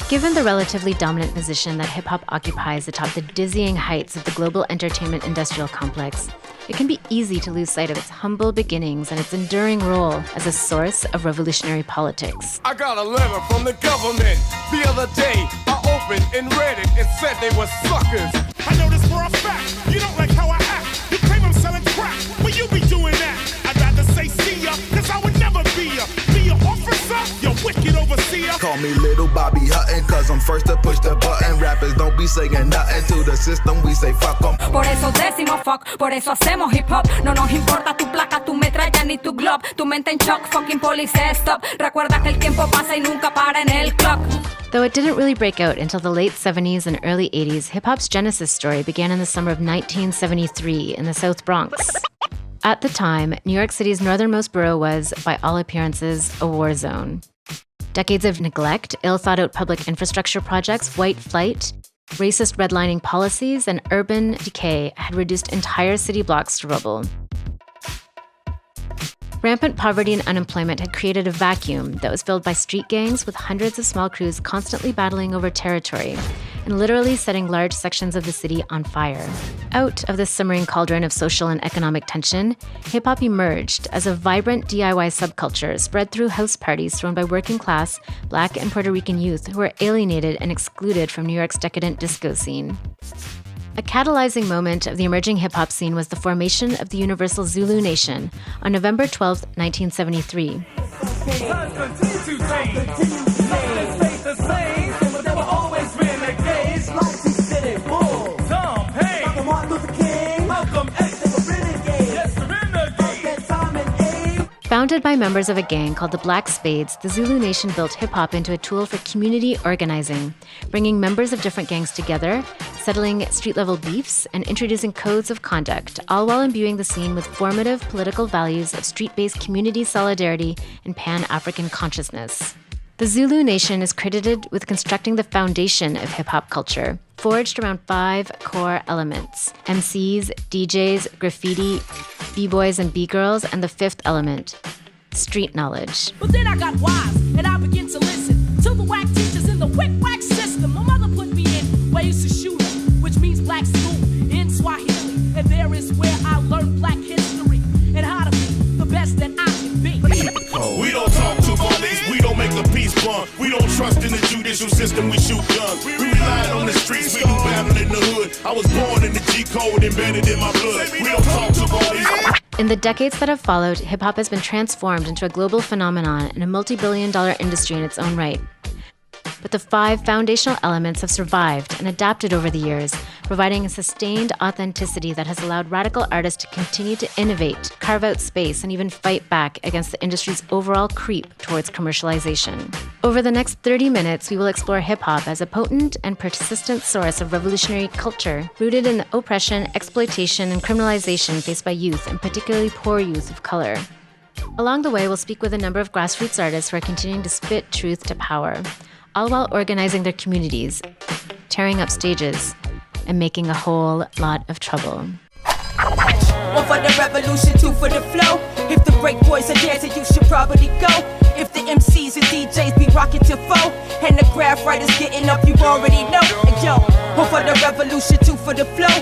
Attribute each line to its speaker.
Speaker 1: Given the relatively dominant position that hip-hop occupies atop the dizzying heights of the global entertainment industrial complex, it can be easy to lose sight of its humble beginnings and its enduring role as a source of revolutionary politics.
Speaker 2: I got a letter from the government the other day. I opened and read it and said they were suckers.
Speaker 3: I know this for a fact. You don't like how I act. You claim I'm selling crack, but you be doing that. I'd rather say see ya, cause I would never be ya. Be your officer, your wicked overseer.
Speaker 4: Call me Little Bobby Hutton, cause I'm first to push the button. Rappers don't be saying nothing to the system, we say fuck 'em.
Speaker 5: Por eso decimos fuck, por eso hacemos hip hop. No nos importa tu placa, tu metralla ni tu glob. Tu mente en shock, fucking police stop. Recuerda que el tiempo pasa y nunca para en el clock.
Speaker 1: Though it didn't really break out until the late 70s and early 80s, hip-hop's genesis story began in the summer of 1973 in the South Bronx. At the time, New York City's northernmost borough was, by all appearances, a war zone. Decades of neglect, ill-thought-out public infrastructure projects, white flight, racist redlining policies, and urban decay had reduced entire city blocks to rubble. Rampant poverty and unemployment had created a vacuum that was filled by street gangs with hundreds of small crews constantly battling over territory and literally setting large sections of the city on fire. Out of this simmering cauldron of social and economic tension, hip-hop emerged as a vibrant DIY subculture spread through house parties thrown by working-class Black and Puerto Rican youth who were alienated and excluded from New York's decadent disco scene. A catalyzing moment of the emerging hip-hop scene was the formation of the Universal Zulu Nation on November 12, 1973. Founded by members of a gang called the Black Spades, the Zulu Nation built hip-hop into a tool for community organizing, bringing members of different gangs together, settling street-level beefs, and introducing codes of conduct, all while imbuing the scene with formative political values of street-based community solidarity and Pan-African consciousness. The Zulu Nation is credited with constructing the foundation of hip-hop culture, forged around 5 core elements: MCs, DJs, graffiti, B-boys and B-girls, and the 5th element, street knowledge.
Speaker 6: But then I got wise, and I began to listen to the whack teachers in the whack system. My mother put me in ways to shoot, which means black school in Swahili. And there is where I learned black history and how to be the best that I can be.
Speaker 3: We don't talk to police, we don't make a peace bond. We don't trust in the judicial system, we shoot guns. We rely on the streets, we do battle in the hood. I was born in the G code embedded in my blood. We don't talk to police.
Speaker 1: In the decades that have followed, hip-hop has been transformed into a global phenomenon and a multi-billion-dollar industry in its own right. But the 5 foundational elements have survived and adapted over the years, providing a sustained authenticity that has allowed radical artists to continue to innovate, carve out space, and even fight back against the industry's overall creep towards commercialization. Over the next 30 minutes, we will explore hip-hop as a potent and persistent source of revolutionary culture, rooted in the oppression, exploitation, and criminalization faced by youth, and particularly poor youth of color. Along the way, we'll speak with a number of grassroots artists who are continuing to spit truth to power, all while organizing their communities, tearing up stages, and making a whole lot of trouble.
Speaker 7: 1 for the revolution, 2 for the flow. If the break boys are dancing, you should probably go. If the MCs and DJs be rocking to 4, and the graph writers getting up, you already know. And yo, 1 for the revolution, 2 for the flow.